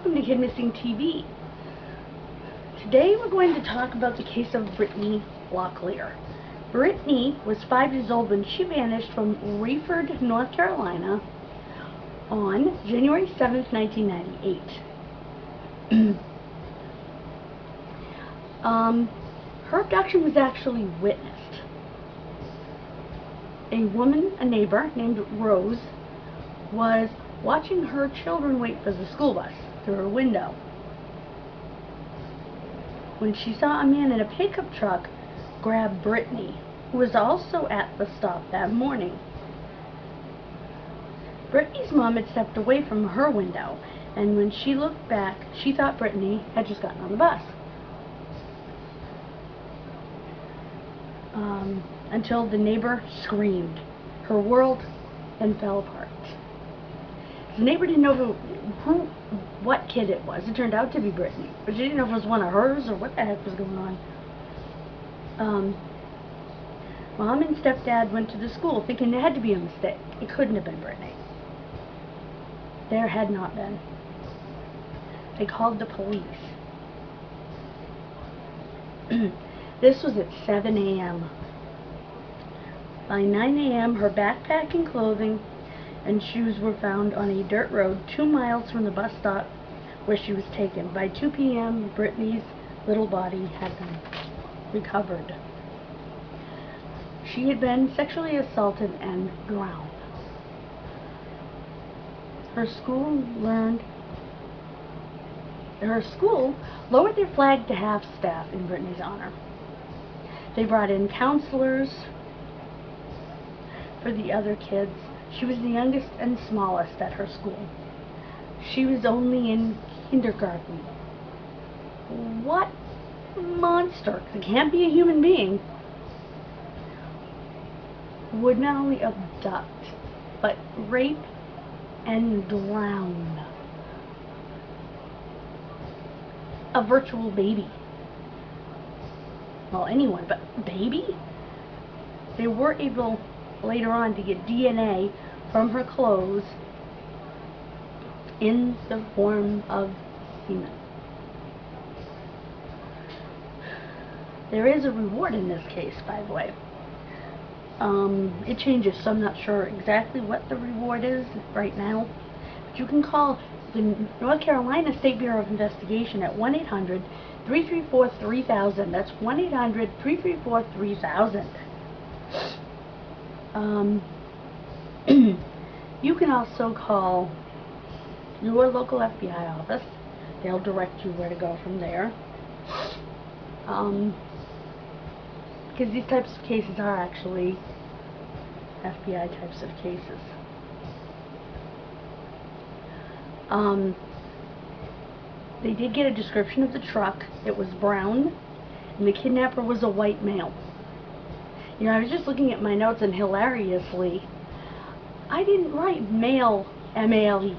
welcome to Kidmissing TV. Today we're going to talk about the case of Brittany Locklear. Brittany was 5 years old when she vanished from Raeford, North Carolina on January 7th, 1998. Her abduction was actually witnessed. A woman, a neighbor named Rose, was watching her children wait for the school bus through her window when she saw a man in a pickup truck grab Brittany, who was also at the stop that morning. Brittany's mom had stepped away from her window, and when she looked back, she thought Brittany had just gotten on the bus. Until the neighbor screamed. Her world then fell apart. The neighbor didn't know what kid it was. It turned out to be Brittany, but she didn't know if it was one of hers or what the heck was going on. Mom and stepdad went to the school thinking it had to be a mistake. It couldn't have been Brittany. There had not been. They called the police. This was at 7 a.m. By 9 a.m., her backpack and clothing and shoes were found on a dirt road 2 miles from the bus stop where she was taken. By 2 p.m., Brittany's little body had been recovered. She had been sexually assaulted and drowned. Her school lowered their flag to half staff in Brittany's honor. They brought in counselors for the other kids. She was the youngest and smallest at her school. She was only in kindergarten. What monster, it can't be a human being, would not only abduct, but rape and drown a virtual baby? Well, anyone, but baby? They were able later on to get DNA from her clothes in the form of semen. There is a reward in this case, by the way. It changes, so I'm not sure exactly what the reward is right now. But you can call the North Carolina State Bureau of Investigation at 1-800-334-3000. That's 1-800-334-3000. You can also call your local FBI office. They'll direct you where to go from there. Because these types of cases are actually FBI types of cases. They did get a description of the truck. It was brown, and the kidnapper was a white male. You know, I was just looking at my notes, and hilariously, I didn't write male, M-A-L-E.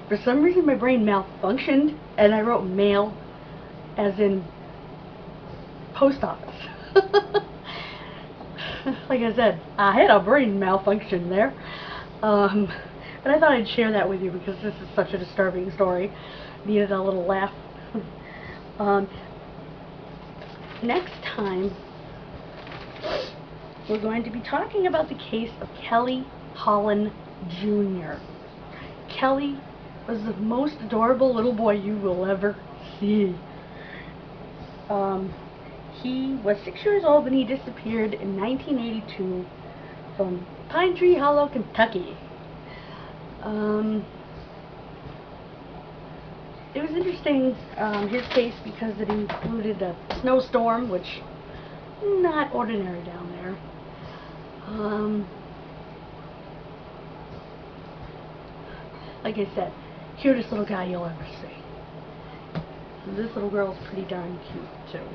For some reason, my brain malfunctioned, and I wrote male as in post office. Like I said, I had a brain malfunction there. But I thought I'd share that with you because this is such a disturbing story. Needed a little laugh. Next time, we're going to be talking about the case of Kelly Holland Jr. Kelly was the most adorable little boy you will ever see. He was 6 years old when he disappeared in 1982 from Pine Tree Hollow, Kentucky. It was interesting, his case, because it included a snowstorm, which not ordinary down there. Like I said, cutest little guy you'll ever see. This little girl's pretty darn cute too.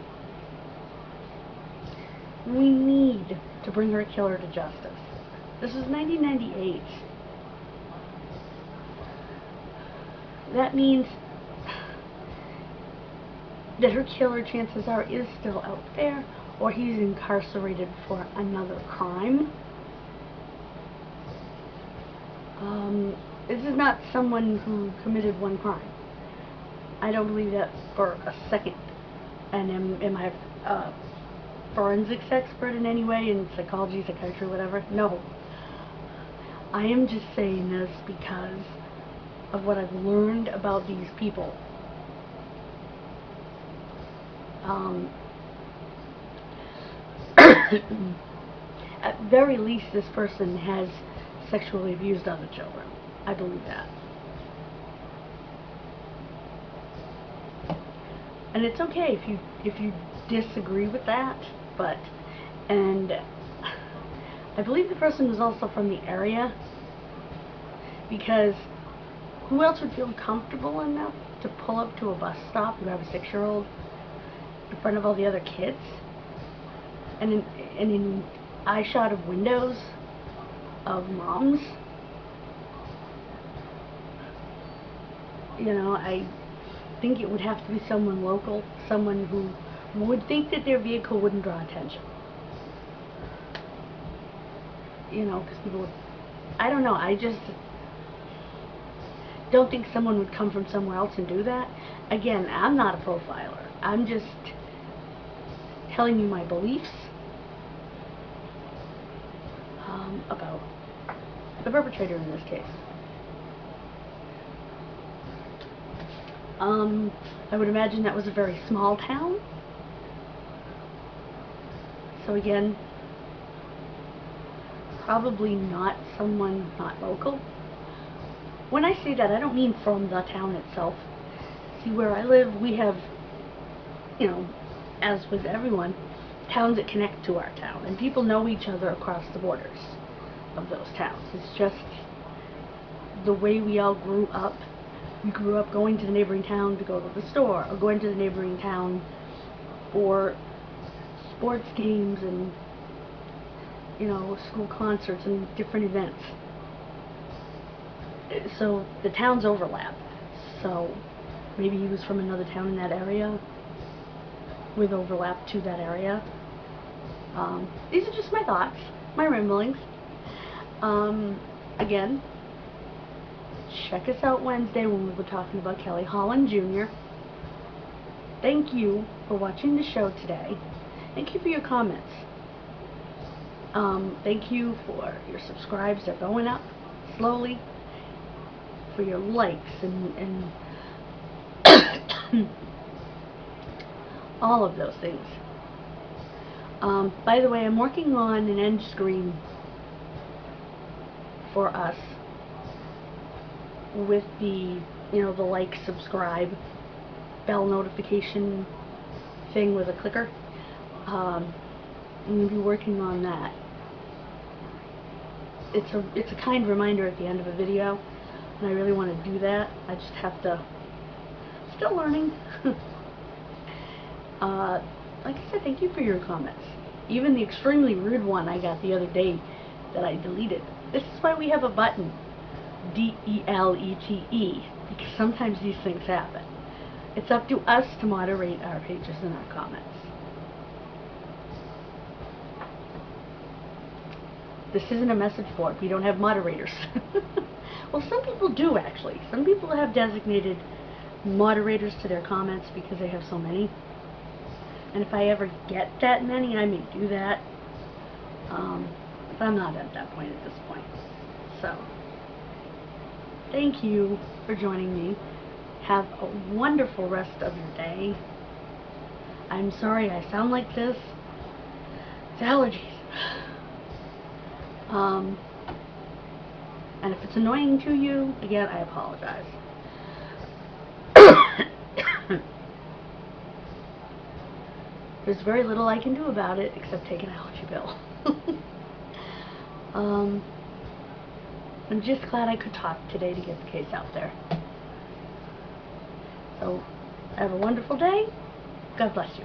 We need to bring her killer to justice. This is 1998. That means that her killer, chances are, is still out there, or he's incarcerated for another crime. This is not someone who committed one crime. I don't believe that for a second. And am I a forensics expert in any way, in psychology, psychiatry, whatever? No. I am just saying this because of what I've learned about these people. At very least, this person has sexually abused other children. I believe that. And it's okay if you disagree with that, and I believe the person was also from the area, because who else would feel comfortable enough to pull up to a bus stop and grab a 6-year-old in front of all the other kids? And in eye shot of windows of moms? You know, I think it would have to be someone local, someone who would think that their vehicle wouldn't draw attention. You know, because people would, I don't know, I just don't think someone would come from somewhere else and do that. Again, I'm not a profiler. I'm just telling you my beliefs about the perpetrator in this case. I would imagine that was a very small town. So again, probably not someone not local. When I say that, I don't mean from the town itself. See, where I live, we have, you know, as with everyone, towns that connect to our town, and people know each other across the borders of those towns. It's just the way we all grew up. We grew up going to the neighboring town to go to the store, or going to the neighboring town for sports games and, you know, school concerts and different events. So the towns overlap. So maybe he was from another town in that area with overlap to that area. These are just my thoughts, my ramblings. Again, check us out Wednesday when we'll be talking about Kelly Holland Jr. Thank you for watching the show today. Thank you for your comments. Thank you for your subscribes. They're going up slowly. For your likes and all of those things. By the way, I'm working on an end screen for us with the, you know, the like, subscribe, bell notification thing with a clicker. I'm going to be working on that. It's a kind reminder at the end of a video, and I really want to do that. I just have to, still learning. Like I said, thank you for your comments. Even the extremely rude one I got the other day that I deleted. This is why we have a button, DELETE, because sometimes these things happen. It's up to us to moderate our pages and our comments. This isn't a message board. We don't have moderators. Well, some people do, actually. Some people have designated moderators to their comments because they have so many. And if I ever get that many, I may do that. But I'm not at that point at this point. So, thank you for joining me. Have a wonderful rest of your day. I'm sorry I sound like this. It's allergies. And if it's annoying to you, again, I apologize. There's very little I can do about it except take an allergy pill. I'm just glad I could talk today to get the case out there. So, have a wonderful day. God bless you.